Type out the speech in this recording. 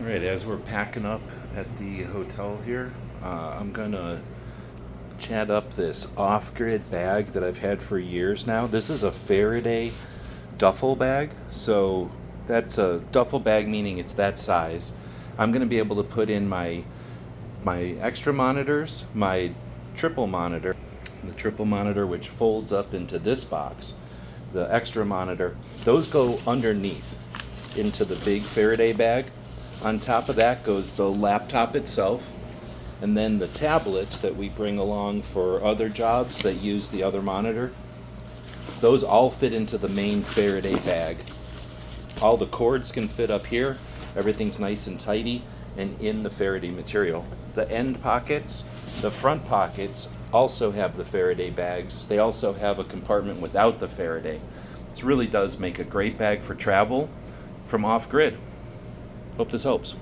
Alright, as we're packing up at the hotel here, I'm gonna chat up this off-grid bag that I've had for years now. This is a Faraday duffel bag, so that's a duffel bag meaning it's that size. I'm gonna be able to put in my extra monitors, my triple monitor, the triple monitor which folds up into this box, the extra monitor, those go underneath into the big Faraday bag. On top of that goes the laptop itself, and then the tablets that we bring along for other jobs that use the other monitor. Those all fit into the main Faraday bag. All the cords can fit up here. Everything's nice and tidy and in the Faraday material. The end pockets, the front pockets also have the Faraday bags. They also have a compartment without the Faraday. This really does make a great bag for travel from off-grid. Hope this helps.